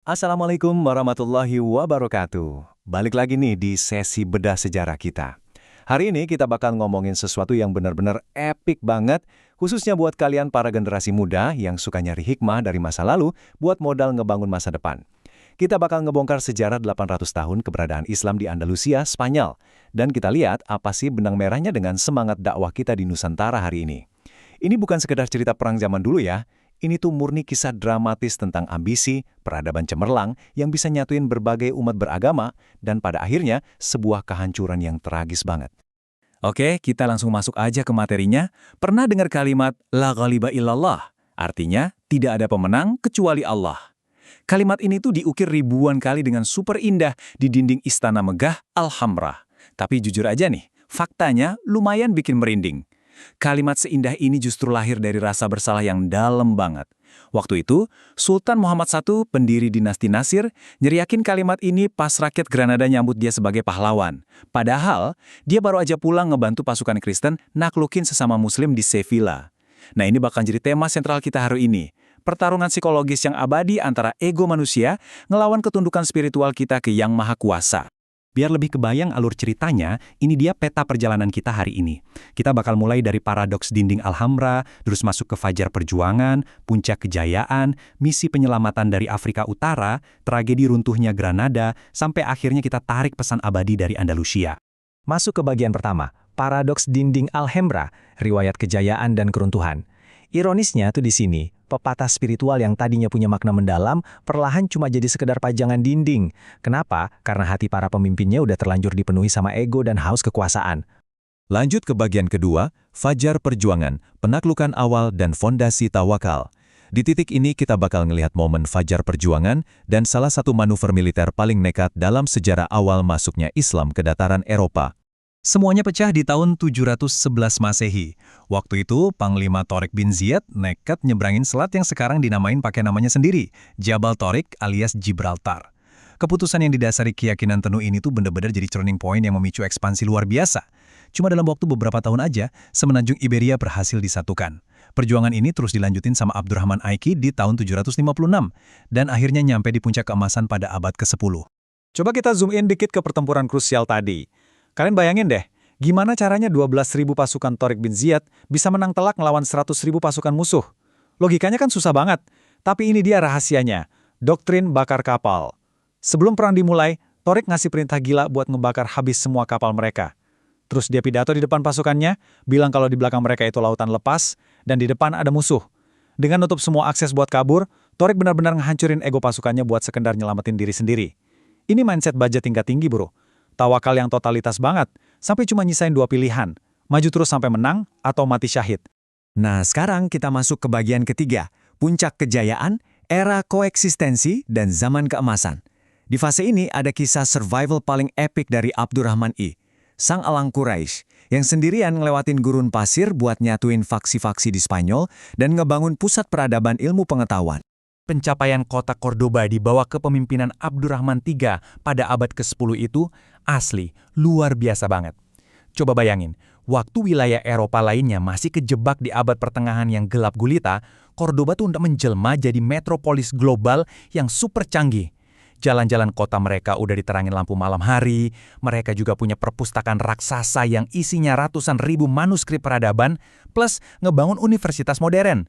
Assalamualaikum warahmatullahi wabarakatuh. Balik lagi nih di sesi bedah sejarah kita. Hari ini kita bakal ngomongin sesuatu yang benar-benar epik banget, khususnya buat kalian para generasi muda yang suka nyari hikmah dari masa lalu buat modal ngebangun masa depan. Kita bakal ngebongkar sejarah 800 tahun keberadaan Islam di Andalusia, Spanyol. Dan kita lihat apa sih benang merahnya dengan semangat dakwah kita di Nusantara hari ini. Ini bukan sekedar cerita perang zaman dulu ya. Ini tuh murni kisah dramatis tentang ambisi, peradaban cemerlang yang bisa nyatuin berbagai umat beragama dan pada akhirnya sebuah kehancuran yang tragis banget. Oke, kita langsung masuk aja ke materinya. Pernah dengar kalimat La ghaliba illallah? Artinya, tidak ada pemenang kecuali Allah. Kalimat ini tuh diukir ribuan kali dengan super indah di dinding istana megah Alhambra. Tapi jujur aja nih, faktanya lumayan bikin merinding. Kalimat seindah ini justru lahir dari rasa bersalah yang dalam banget. Waktu itu, Sultan Muhammad I, pendiri dinasti Nasir, nyeriakin kalimat ini pas rakyat Granada nyambut dia sebagai pahlawan. Padahal, dia baru aja pulang ngebantu pasukan Kristen naklukin sesama Muslim di Sevilla. Nah, ini bakal jadi tema sentral kita hari ini. Pertarungan psikologis yang abadi antara ego manusia ngelawan ketundukan spiritual kita ke Yang Maha Kuasa. Biar lebih kebayang alur ceritanya, ini dia peta perjalanan kita hari ini. Kita bakal mulai dari paradoks dinding Alhambra, terus masuk ke Fajar Perjuangan, puncak kejayaan, misi penyelamatan dari Afrika Utara, tragedi runtuhnya Granada, sampai akhirnya kita tarik pesan abadi dari Andalusia. Masuk ke bagian pertama, paradoks dinding Alhambra, riwayat kejayaan dan keruntuhan. Ironisnya tuh di sini, pepatah spiritual yang tadinya punya makna mendalam, perlahan cuma jadi sekedar pajangan dinding. Kenapa? Karena hati para pemimpinnya udah terlanjur dipenuhi sama ego dan haus kekuasaan. Lanjut ke bagian kedua, Fajar Perjuangan, penaklukan awal dan fondasi tawakal. Di titik ini kita bakal ngelihat momen Fajar Perjuangan dan salah satu manuver militer paling nekat dalam sejarah awal masuknya Islam ke dataran Eropa. Semuanya pecah di tahun 711 Masehi. Waktu itu, Panglima Tariq bin Ziyad nekat nyebrangin selat yang sekarang dinamain pakai namanya sendiri, Jabal Tariq alias Gibraltar. Keputusan yang didasari keyakinan penuh ini tuh bener-bener jadi turning point yang memicu ekspansi luar biasa. Cuma dalam waktu beberapa tahun aja, semenanjung Iberia berhasil disatukan. Perjuangan ini terus dilanjutin sama Abdurrahman Aiki di tahun 756, dan akhirnya nyampe di puncak keemasan pada abad ke-10. Coba kita zoom in dikit ke pertempuran krusial tadi. Kalian bayangin deh, gimana caranya 12.000 pasukan Tariq bin Ziyad bisa menang telak ngelawan 100.000 pasukan musuh? Logikanya kan susah banget, tapi ini dia rahasianya, doktrin bakar kapal. Sebelum perang dimulai, Tariq ngasih perintah gila buat ngebakar habis semua kapal mereka. Terus dia pidato di depan pasukannya, bilang kalau di belakang mereka itu lautan lepas, dan di depan ada musuh. Dengan nutup semua akses buat kabur, Tariq benar-benar ngehancurin ego pasukannya buat sekedar nyelamatin diri sendiri. Ini mindset budget tingkat tinggi, bro. Tawakal yang totalitas banget, sampai cuma nyisain dua pilihan, maju terus sampai menang atau mati syahid. Nah, sekarang kita masuk ke bagian ketiga, puncak kejayaan, era koeksistensi, dan zaman keemasan. Di fase ini ada kisah survival paling epik dari Abdurrahman I, sang elang Quraisy, yang sendirian ngelewatin gurun pasir buat nyatuin faksi-faksi di Spanyol dan ngebangun pusat peradaban ilmu pengetahuan. Pencapaian kota Cordoba di bawah kepemimpinan Abdurrahman III pada abad ke-10 itu asli, luar biasa banget. Coba bayangin, waktu wilayah Eropa lainnya masih kejebak di abad pertengahan yang gelap gulita, Cordoba tuh menjelma jadi metropolis global yang super canggih. Jalan-jalan kota mereka udah diterangin lampu malam hari, mereka juga punya perpustakaan raksasa yang isinya ratusan ribu manuskrip peradaban, plus ngebangun universitas modern.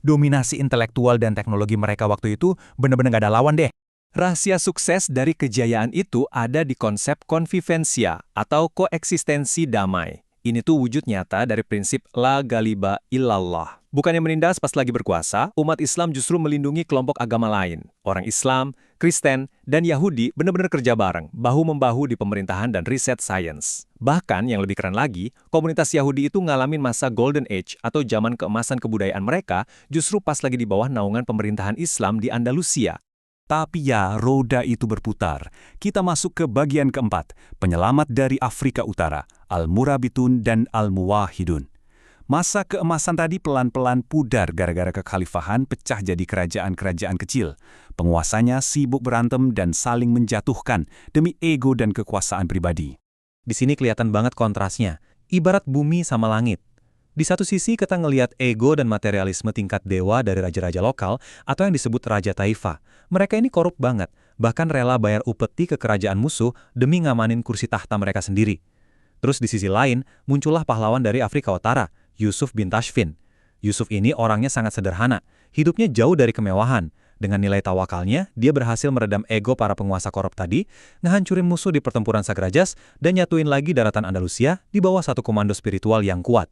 Dominasi intelektual dan teknologi mereka waktu itu benar-benar gak ada lawan deh. Rahasia sukses dari kejayaan itu ada di konsep convivencia atau koeksistensi damai. Ini tuh wujud nyata dari prinsip La ghaliba illallah. Bukannya menindas pas lagi berkuasa, umat Islam justru melindungi kelompok agama lain. Orang Islam, Kristen, dan Yahudi benar-benar kerja bareng, bahu-membahu di pemerintahan dan riset sains. Bahkan yang lebih keren lagi, komunitas Yahudi itu ngalamin masa Golden Age atau zaman keemasan kebudayaan mereka justru pas lagi di bawah naungan pemerintahan Islam di Andalusia. Tapi ya, roda itu berputar. Kita masuk ke bagian keempat, penyelamat dari Afrika Utara, Al-Murabitun dan Al-Muwahhidun. Masa keemasan tadi pelan-pelan pudar gara-gara kekhalifahan pecah jadi kerajaan-kerajaan kecil. Penguasanya sibuk berantem dan saling menjatuhkan demi ego dan kekuasaan pribadi. Di sini kelihatan banget kontrasnya, ibarat bumi sama langit. Di satu sisi kita ngelihat ego dan materialisme tingkat dewa dari raja-raja lokal atau yang disebut Raja Taifa. Mereka ini korup banget, bahkan rela bayar upeti ke kerajaan musuh demi ngamanin kursi tahta mereka sendiri. Terus di sisi lain, muncullah pahlawan dari Afrika Utara, Yusuf bin Tashfin. Yusuf ini orangnya sangat sederhana, hidupnya jauh dari kemewahan. Dengan nilai tawakalnya, dia berhasil meredam ego para penguasa korup tadi, ngehancurin musuh di pertempuran Sagrajas, dan nyatuin lagi daratan Andalusia di bawah satu komando spiritual yang kuat.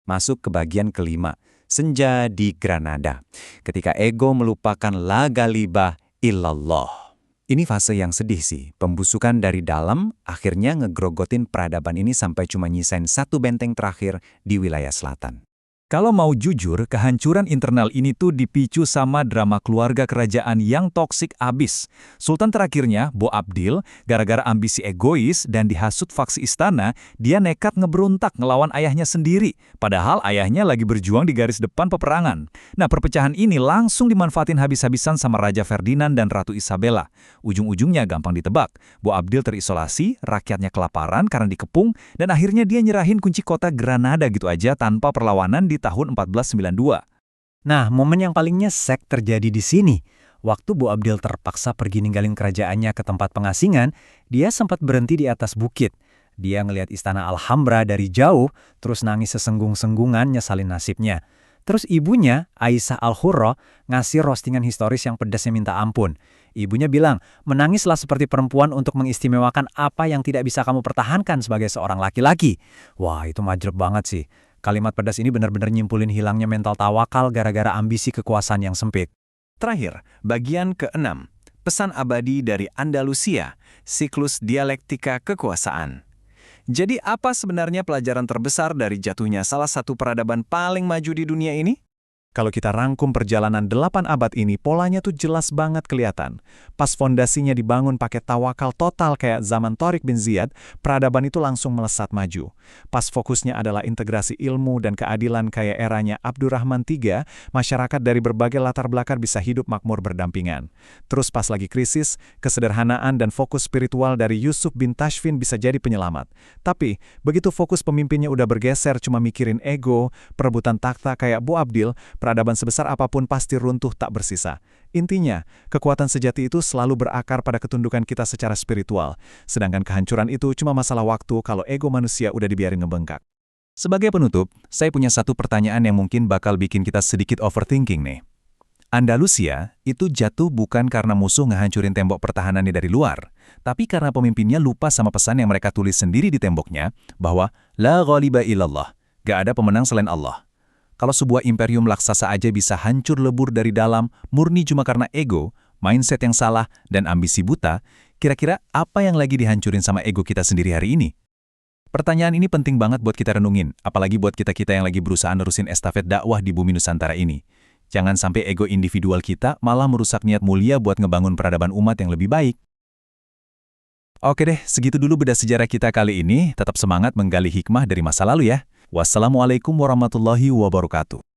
Masuk ke bagian kelima, senja di Granada. Ketika ego melupakan la ghaliba illallah. Ini fase yang sedih sih. Pembusukan dari dalam akhirnya ngegrogotin peradaban ini sampai cuma nyisain satu benteng terakhir di wilayah selatan. Kalau mau jujur, kehancuran internal ini tuh dipicu sama drama keluarga kerajaan yang toksik abis. Sultan terakhirnya, Bo Abdil, gara-gara ambisi egois dan dihasut faksi istana, dia nekat ngeberontak ngelawan ayahnya sendiri. Padahal ayahnya lagi berjuang di garis depan peperangan. Nah, perpecahan ini langsung dimanfaatin habis-habisan sama Raja Ferdinand dan Ratu Isabella. Ujung-ujungnya gampang ditebak. Bo Abdil terisolasi, rakyatnya kelaparan karena dikepung, dan akhirnya dia nyerahin kunci kota Granada gitu aja tanpa perlawanan di tahun 1492. Nah, momen yang paling nyesek terjadi di sini. Waktu Bo Abdil terpaksa pergi ninggalin kerajaannya ke tempat pengasingan, dia sempat berhenti di atas bukit. Dia ngelihat istana Alhambra dari jauh, terus nangis sesenggung-senggungan nyesalin nasibnya. Terus ibunya, Aisyah Al-Hurra, ngasih roastingan historis yang pedasnya minta ampun. Ibunya bilang, menangislah seperti perempuan untuk mengistimewakan apa yang tidak bisa kamu pertahankan sebagai seorang laki-laki. Wah, itu majrep banget sih. Kalimat pedas ini benar-benar nyimpulin hilangnya mental tawakal gara-gara ambisi kekuasaan yang sempit. Terakhir, bagian ke-6, pesan abadi dari Andalusia, siklus dialektika kekuasaan. Jadi apa sebenarnya pelajaran terbesar dari jatuhnya salah satu peradaban paling maju di dunia ini? Kalau kita rangkum perjalanan 8 abad ini, polanya tuh jelas banget kelihatan. Pas fondasinya dibangun pakai tawakal total kayak zaman Tariq bin Ziyad, peradaban itu langsung melesat maju. Pas fokusnya adalah integrasi ilmu dan keadilan kayak eranya Abdurrahman III, masyarakat dari berbagai latar belakang bisa hidup makmur berdampingan. Terus pas lagi krisis, kesederhanaan dan fokus spiritual dari Yusuf bin Tashfin bisa jadi penyelamat. Tapi, begitu fokus pemimpinnya udah bergeser cuma mikirin ego, perebutan takhta kayak Bo Abdil, peradaban sebesar apapun pasti runtuh tak bersisa. Intinya, kekuatan sejati itu selalu berakar pada ketundukan kita secara spiritual. Sedangkan kehancuran itu cuma masalah waktu kalau ego manusia udah dibiarin ngebengkak. Sebagai penutup, saya punya satu pertanyaan yang mungkin bakal bikin kita sedikit overthinking nih. Andalusia itu jatuh bukan karena musuh ngehancurin tembok pertahanannya dari luar, tapi karena pemimpinnya lupa sama pesan yang mereka tulis sendiri di temboknya, bahwa La ghaliba illallah, gak ada pemenang selain Allah. Kalau sebuah imperium raksasa aja bisa hancur lebur dari dalam, murni cuma karena ego, mindset yang salah, dan ambisi buta, kira-kira apa yang lagi dihancurin sama ego kita sendiri hari ini? Pertanyaan ini penting banget buat kita renungin, apalagi buat kita-kita yang lagi berusaha nerusin estafet dakwah di bumi Nusantara ini. Jangan sampai ego individual kita malah merusak niat mulia buat ngebangun peradaban umat yang lebih baik. Oke deh, segitu dulu bedah sejarah kita kali ini. Tetap semangat menggali hikmah dari masa lalu ya. Wassalamualaikum warahmatullahi wabarakatuh.